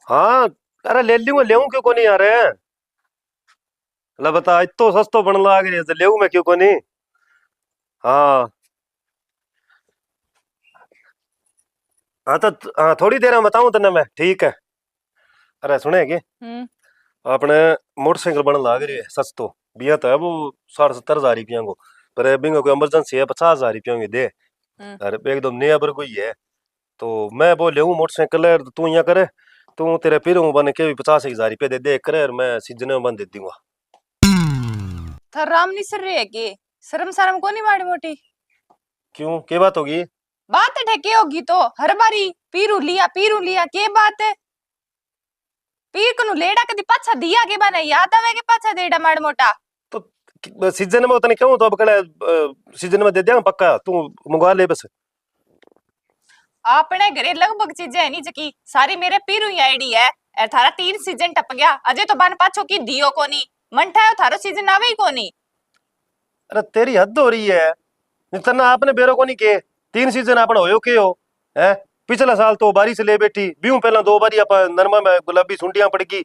हाँ। अरे ले लूंगा, ले क्यों को नहीं आ रहे हैं। ला बता, इतो सस्तो बन लाग रही है ले मैं क्यों को नहीं। हाँ। हाँ तो हाँ, थोड़ी देर में बताऊं तने मैं, ठीक है। अरे सुने कि हम्म। अपने मोटरसाइकिल बन लाग रही है सस्तो। बिया तो है वो 60-70 हजार रुपया को। पर बिंगो कोई इमरजेंसी है 50 हजार रुपया की दे। हम्म। अरे एकदम नया पर कोई है। तो मैं वो ले मोटरसाइकिल है, तू यहाँ करे। तू तेरे पीर बन के भी 50 हजार रुपया दे दे करे, और मैं सीजन में बन दे दूंगा। थार राम नहीं सर रही है कि शर्म शर्म को नहीं माड़ी मोटी। क्यों, क्या बात होगी। बात ठेके होगी तो हर बारी पीरू लिया के बात है। पीर कनु लेड़ा कदी पाछा दिया के बाने याद आवे के पाछा देड़ा माड़ मोटा। तो सीजन में उतने क्यों, तो अब कड़े सीजन में दे दिया पक्का, तू मंगवा ले बस। अपने घरे लगभग चीजें है नहीं जकी सारी मेरे पीरू ही आईडी है। ए थारा 3 सीजन टप गया अजय तो बन पाछो की दियो कोनी मन ठायो थारो सीजन आवे ही कोनी। अरे तेरी हद हो रही है। इतना आपने बेरो को नहीं के 3 सीजन आपने होयो के हो है। पिछला साल तो बारिश ले बैठी बीहू, पहला 2 बारी आप नरमा में गुलाबी सुंडियां पड़ गई।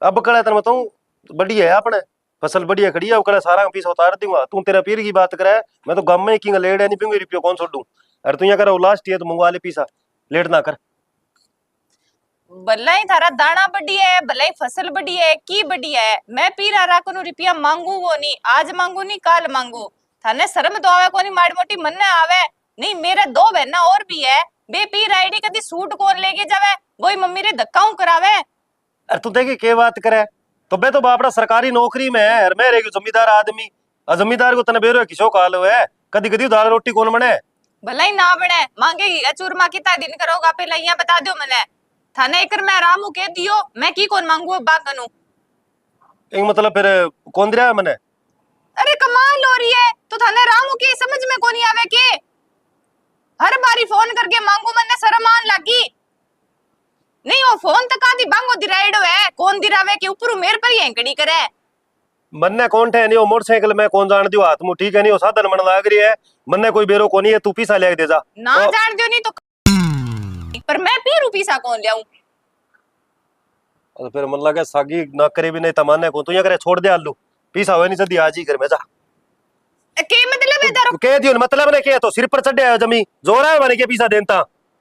अब कड़ा तेन बताऊं, बढ़िया है आपने फसल बढ़िया खड़ी है। कड़ा सारा पीस उतार दूंगा, तू तेरा पीर की बात करे। मैं तो गम में किंग लेट है नहीं पिंग रुपये कौन छोड़ू। अरे तू यहाँ कर लास्ट है तो मंगवा ले पीसा, लेट ना कर। भला ही थारा दाना बढ़िया है भला ही फसल बढ़िया है की बढ़िया है। मैं पीरा राखनु रुपया मांगू वो नहीं, आज मांगू नहीं काल मांगू। थाने शर्म तो आवे कोनी माड़ी मोटी मन ने आवे नहीं। मेरे 2 बहना और भी है बे पीर आईडी कदी सूट कौन लेके जावे वही मम्मी रे धक्काऊ करावे। अरे तू देखी के बात करे। तो बे तो बापड़ा सरकारी नौकरी में है, मैं रहेगी जमींदार आदमी। और जमींदार को तने बेरो किसो काल है। कदी कदी दाल रोटी कौन बने। भला ही ना बने मांगेगी चूरमा कितना दिन करोगा पहले यहाँ बता दो मने। थाने एक मैं रामू कह दियो मैं की कौन मांगू बाकनु। एक मतलब फिर कौन दिया मैंने। अरे कमाल हो रही है तो थाने रामू के समझ में कोनी आवे के हर बारी फोन करके मांगू मन्ने शर्म आन लगी। नहीं वो फोन तक आधी बांगो दिराइडो है कौन दिरावे के ऊपर मेर पर ही हैंकड़ी करे। मन्ने कौन थे नहीं, वो मोटरसाइकिल में कौन जान दियो हाथ मुंह ठीक है नहीं, वो साधन मन लाग रही है। मन्ने कोई बेरो को नहीं है, तू पीसा ले दे जा ना तो। जान दियो नहीं तो पर मैं पीरू पीसा कौन लियाऊं। और फिर मन लगे सागी ना करे भी नहीं तमाने को, तू यहाँ करे छोड़ दे आलू। पीसा हुआ नहीं जल्दी आज ही घर में जा। के मतलब है तारो। कह दियो मतलब ने के तो सिर पर चढ़े है जमी जोर है मैंने के पीसा देता।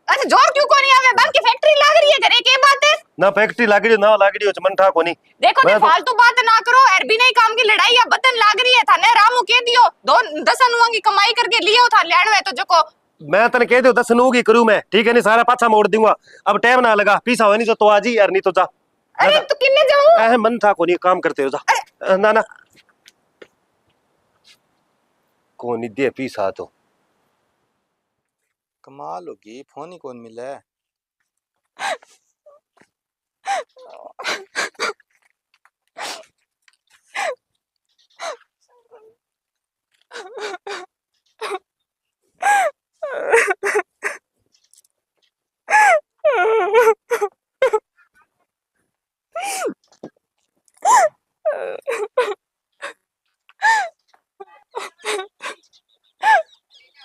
अच्छा जोर क्यों कोनी आवे बन की फैक्ट्री लाग रही है घरे के बात है। ना फैक्ट्री लागड़ी ना लागड़ी हो मन ठा कोनी। देखो ने मैं तो फालतू बात ना करो एर भी नहीं काम की लड़ाई या बतन लाग रही है थाने रामू कह दियो 10 अनुआ की कमाई करके लियो था लेणवे तो जको। मैं तने कह दियो 10 नू की करूं मैं, ठीक है नहीं सारा पाछा मोड़ दूंगा। अब टाइम ना लगा, पीसा हो नहीं तो आज ही यार, नहीं तो जा। अरे तू किन्ने जाऊं मन था कोनी काम करते हो जा। ना ना कोनी दे पीसा तो। कमाल होगी फोन ही कौन मिला है।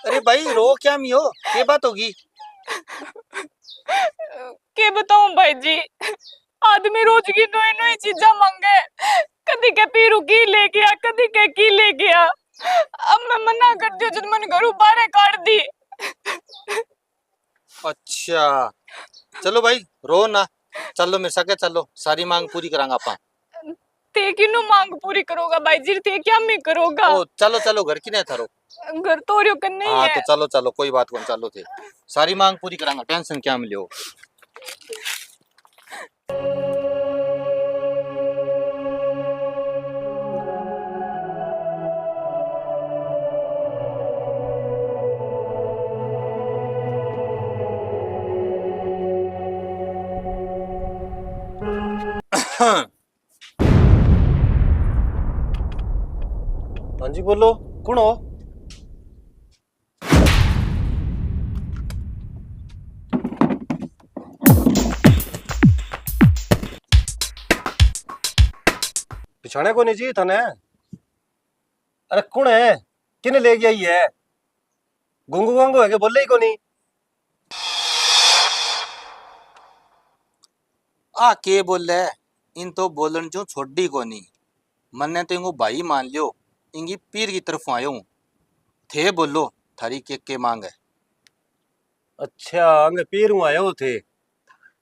अरे भाई रो क्या मियो, क्या बात होगी। के बताऊं भाई जी आदमी रोज की नई नई चीजा मांगे कदी के पीरू की ले गया कदी के की ले गया। अब मैं मना कर दियो जब मन घरों बाहर काट दी। अच्छा चलो भाई रो ना, चलो मेरे साथ चलो सारी मांग पूरी करांगा आपा। ते किनु मांग पूरी करोगा भाई जी ते क्या मैं करोगा। ओ चलो चलो घर की नहीं थारो। घर तोरियो कर नहीं हाँ है। तो चलो चलो कोई बात कौन, चलो थे सारी मांग पूरी करांगा, टेंशन क्या मिलो। हाँ जी बोलो, कौन हो। पिछाने को नहीं जी थाने। अरे कौन है, किने ले गया ही है। गुंगू वांगू है के बोले ही को नहीं। आ के बोले इन तो बोलन जो छोड़ी को नहीं मन्ने तो इनको भाई मान लियो इंगी पीर की तरफ आयो हूं। थे बोलो थारी के मांग है। अच्छा अंग पीर हूँ आयो थे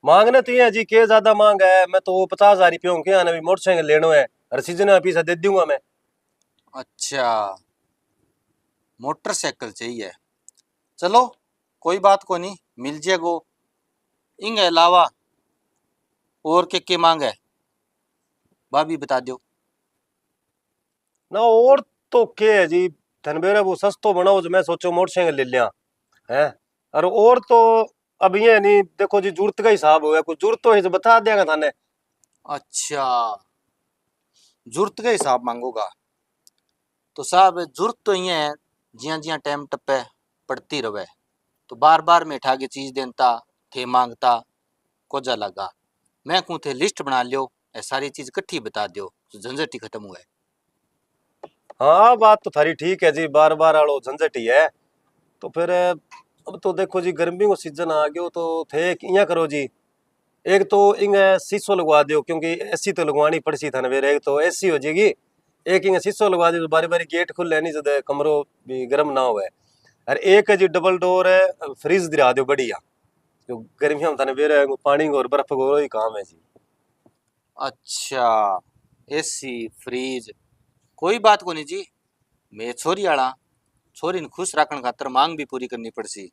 मांगने तो ये जी के ज्यादा मांग है। मैं तो 50,000 रुपये के आने भी मोटरसाइकिल लेनो है हर सीजन में पीछा दे दूंगा मैं। अच्छा मोटरसाइकिल चाहिए, चलो कोई बात को नहीं मिल जाएगो। इनके अलावा और के मांग है भाभी बता दो। ना और तो के है जी धनबेरा वो सस्तो बनाओ जो मैं सोचो मोटरसाइकिल ले लिया है। और तो अब ये नहीं देखो जी जरूरत का हिसाब होगा कुछ जरूरत तो है तो बता देगा थाने। अच्छा जरूरत के हिसाब मांगोगा तो साहब जरूरत तो ये है जिया जिया टाइम टप्पे पड़ती रवे तो बार बार में उठा के चीज देता थे मांगता को जा लगा। मैं कहूँ थे लिस्ट बना लियो ये सारी चीज इकट्ठी बता दियो तो झंझट ही खत्म हुआ है। हाँ बात तो थारी ठीक है जी बार बार आलो झंझट ही है। तो फिर अब तो देखो जी गर्मी को सीजन आ गयो तो थे इया करो जी एक तो इंगे शीशो लगवा दियो क्योंकि एसी तो लगवानी पड़सी था ना फिर एक तो एसी हो जाएगी एक इंगे शीशो लगवा दियो बारी बारी गेट खुले नहीं जद कमरो भी गर्म ना होवे। और एक है जी डबल डोर है फ्रिज दिला दियो बढ़िया जो गर्मियों में थाने फिर पानी और बर्फ को ही काम है जी। अच्छा एसी फ्रीज कोई बात को नहीं जी। मैं छोरी आला छोरी ने खुश रखने खातर मांग भी पूरी करनी पड़सी।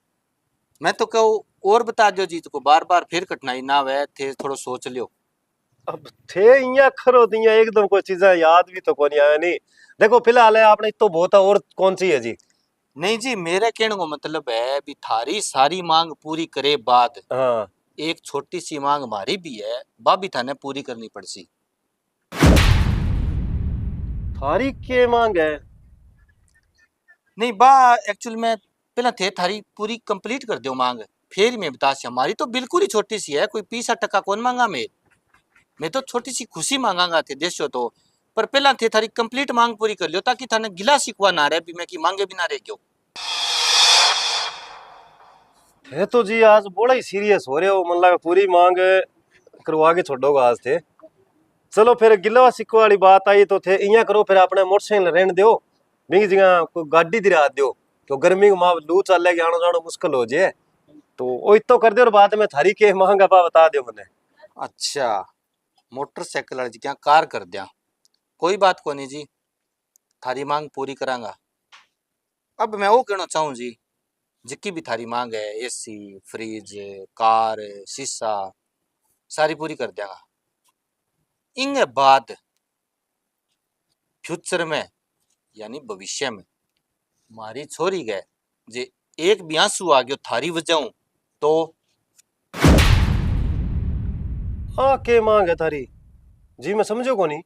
मैं तो कहूँ और बता दो जी तो बार बार फिर कठिनाई ना आवे थे थोड़ा सोच लियो। अब थे इया करो दिया एकदम कोई चीजें याद भी तो कोनी आया नहीं। देखो फिलहाल है आपने तो बहुत है और कौन सी है जी। नहीं जी मेरे कहने को मतलब है भी थारी सारी मांग पूरी करे बाद हाँ एक छोटी सी मांग हमारी भी है बा भी थाने पूरी करनी पड़सी। थारी के मांग है। नहीं बा एक्चुअल में पहले थे थारी पूरी कंप्लीट कर दो मांग फिर मैं बता सी हमारी तो बिल्कुल ही छोटी सी है कोई 20 टका कौन मांगा मैं तो छोटी सी खुशी मांगांगा थे देशो तो पर पहला थे थारी कंप्लीट मांग पूरी कर लियो ताकि थाने गिला शिकवा ना रहे भी मैं की मांगे भी ना रह गयो। है तो जी आज बड़ा ही सीरियस हो रहे हो मन लगा पूरी मांग करवा के छोड़ोगा आज थे। चलो फिर गिलवा सिक्को वाली बात आई तो थे इया करो फिर अपने मोटरसाइकिल रहने दो बिंगी जगह कोई गाड़ी दिला दो तो गर्मी को मां लू चलेगी आना जाना मुश्किल हो जाए तो वो इतो कर दो और बाद में थारी के मांगा पा बता दो मैंने। अच्छा मोटरसाइकिल वाली क्या कार कर दिया कोई बात को नहीं जी थारी मांग पूरी करांगा। अब मैं वो कहना चाहूँ जी जितकी भी थारी मांग है एसी फ्रिज कार शीशा सारी पूरी कर देगा। इनके बाद फ्यूचर में यानी भविष्य में मारी छोरी गए जे एक भी आंसू आ गयो थारी वजह तो हाँ के मांग है थारी जी मैं समझो को नहीं।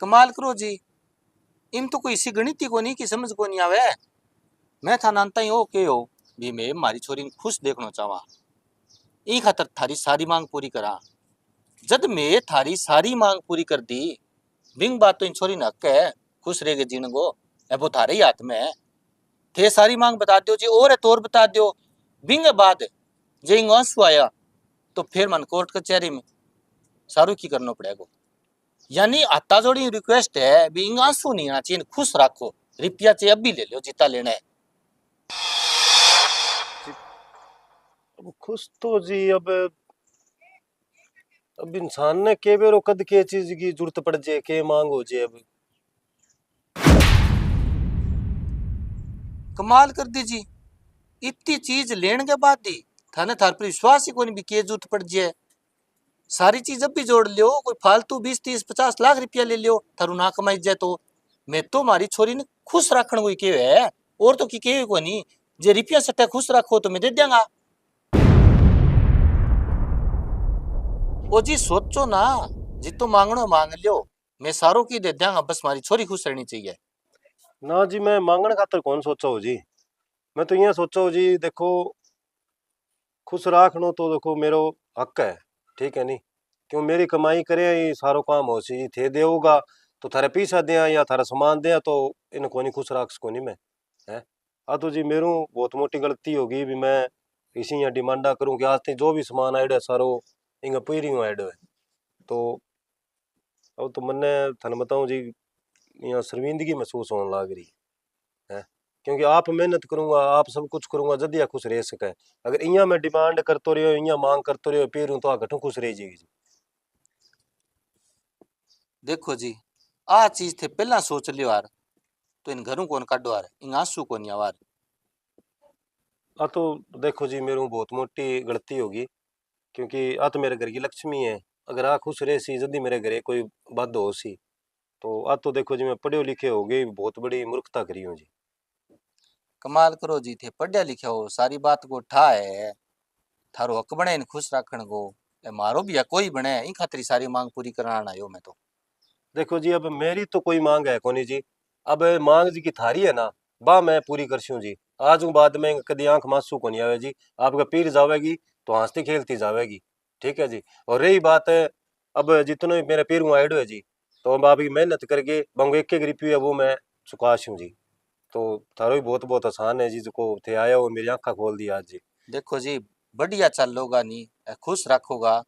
कमाल करो जी इन तो कोई इसी गणित को नहीं की समझ को नहीं आवे। मैं था नानता ही हो के हो भी मैं मारी छोरी ने खुश देखना चाहवा ई खातर थारी सारी मांग पूरी करा। जद मैं थारी सारी मांग पूरी कर दी बिंग बात तो इन छोरी ने हक है खुश रह गए जीने को अब वो थारे ही हाथ में है। थे सारी मांग बता दियो जी और है तो और बता दियो बिंग बाद जे इंग आंसू आया तो फिर मन कोर्ट कचहरी में सारू की करना पड़ेगा। यानी आता जोड़ी रिक्वेस्ट है भी इंग आंसू नहीं आना चाहिए खुश रखो रुपया चाहिए अभी ले लो जितना लेना है। अब खुश तो जी अब इंसान ने के बेरो कद के चीज की जरूरत पड़ जाए के मांग हो जाए अब। कमाल कर दी जी इतनी चीज लेने के बाद ही थाने थार पर विश्वास ही कोई भी के जरूरत पड़ जाए सारी चीज अब भी जोड़ लियो कोई फालतू 20 30 50 लाख रुपया ले लियो थारू ना कमाई जाए तो मैं तो मारी छोरी ने खुश रखने को के है और तो की के को नहीं जे रुपया सट्टा खुश रखो तो मैं दे देंगा। ओ जी सोचो ना जितो मांगनो मांग लियो मैं सारों की दे देंगा बस मारी छोरी खुश रहनी चाहिए। ना जी मैं मांगने खातर कौन सोचा हो जी मैं तो यहाँ सोचा हो जी देखो खुश रखनो तो देखो मेरो हक है ठीक है नहीं क्यों मेरी कमाई करे ही सारो काम हो सी थे देगा तो थारे पैसा दिया या थारा सामान दिया तो इन कोनी खुश रख सको नहीं मैं है। आ तो जी मेरू बहुत मोटी गलती होगी भी मैं इसी यहाँ डिमांडा करूँ कि आज तक जो भी सामान आइडिया सारो इंगा पूरी ऐड है तो अब तो मन्ने थाने बताऊं जी यहाँ शर्मिंदगी महसूस होने लग रही है क्योंकि आप मेहनत करूंगा आप सब कुछ करूंगा जद या खुश रह सके अगर इया मैं डिमांड करते रहो इया मांग करते रहो फिर हूं तो घटू खुश रह जाएगी जी। देखो जी आ चीज थे पहला सोच लियो यार तो इन घरों कौन काटो यार इन आंसू कौन आवार। आ तो देखो जी मेरे बहुत मोटी गलती होगी क्योंकि आ तो मेरे घर की लक्ष्मी है अगर आ खुश रहे सी जल्दी मेरे घरे कोई बात हो सी तो आ तो देखो जी मैं पढ़े लिखे हो गई बहुत बड़ी मूर्खता करी हूँ जी। कमाल करो जी थे पढ़िया लिखा हो सारी बात को ठा है थारो हक बने इन खुश रखण को ए मारो भी है कोई बने इन खातिर सारी मांग पूरी कराना आयो मैं तो। देखो जी अब मेरी तो कोई मांग है कोनी जी अब मांग जी की थारी है ना बा मैं पूरी करशूँ जी आज हूँ बाद में कदी आंख मासू को नहीं आवे जी आपका पीर जावेगी तो हंसती खेलती जावेगी ठीक है जी। और रही बात है अब जितने भी मेरे पीर आइड है जी तो अब आप मेहनत करके बंगो एक एक रुपये है वो मैं चुकाशूँ जी तो थारो भी बहुत बहुत आसान है जी जो थे आया हो मेरी आंखा खोल दी आज जी। देखो जी बढ़िया चलोगा नी खुश रखोगा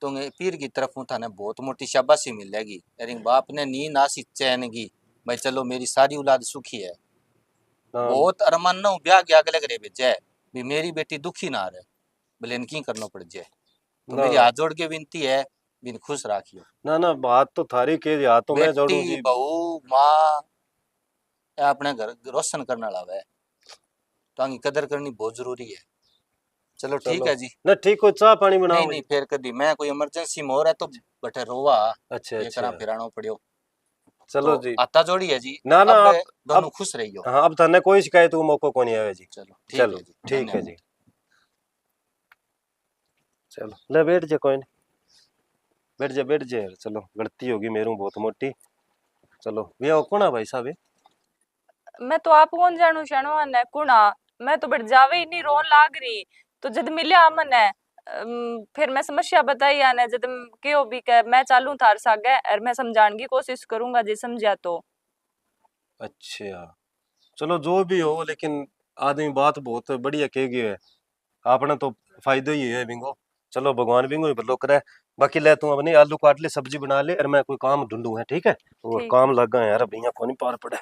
तो पीर की तरफ थाने बहुत मोटी शाबाशी मिलेगी अरे बाप ने नी नासी चैन की भाई चलो मेरी सारी औलाद सुखी है। हाँ बहुत अरमान ना ब्याह के आगे लग रहे बेचे भी मेरी बेटी दुखी ना रहे भले इनकी करना पड़ जाए तो ना मेरी हाथ जोड़ के विनती है बिन खुश राखियो। ना ना बात तो थारी के हाथ तो मैं बेटी जोड़ू जी। बहू माँ अपने घर रोशन करने वाला है तो आगे कदर करनी बहुत जरूरी है। चलो ठीक चलो है जी। ना ठीक हो चाह पानी नहीं बनाओ नहीं जी। फिर कभी मैं कोई इमरजेंसी में हो रहा है तो बटे रोवा अच्छा ये करा अच्छा फिरानो पड़ियो चलो तो जी। आता जोड़ी है जी। ना ना अब दोनों अब खुश रहियो। हाँ अब थाने कोई शिकायत वो मौको को नहीं आवे जी। चलो ठीक है चलो जी ठीक है धन्यवाद। जी। चलो ले बैठ जा कोई नहीं बैठ जा चलो गलती होगी मेरू बहुत मोटी। चलो भैया कौन है भाई साहब ये? मैं तो आप कौन जानू शानो ने कुणा मैं तो बट जावे ही नहीं रोन लाग रही तो जद मिल्या मने फिर मैं समस्या बताई आने जद क्यों भी कह मैं चालू थार सागे और मैं समझाने की कोशिश करूंगा जी समझा तो। अच्छा चलो जो भी हो लेकिन आदमी बात बहुत बढ़िया कह गया है आपने तो फायदा ही है बिंगो। चलो भगवान बिंगो ही भलो करे। बाकी ले तू अपनी आलू काट ले सब्जी बना ले और मैं कोई काम ढूंढू है ठीक है और ठीक है। काम लगा है यार भैया को नहीं पार पड़े।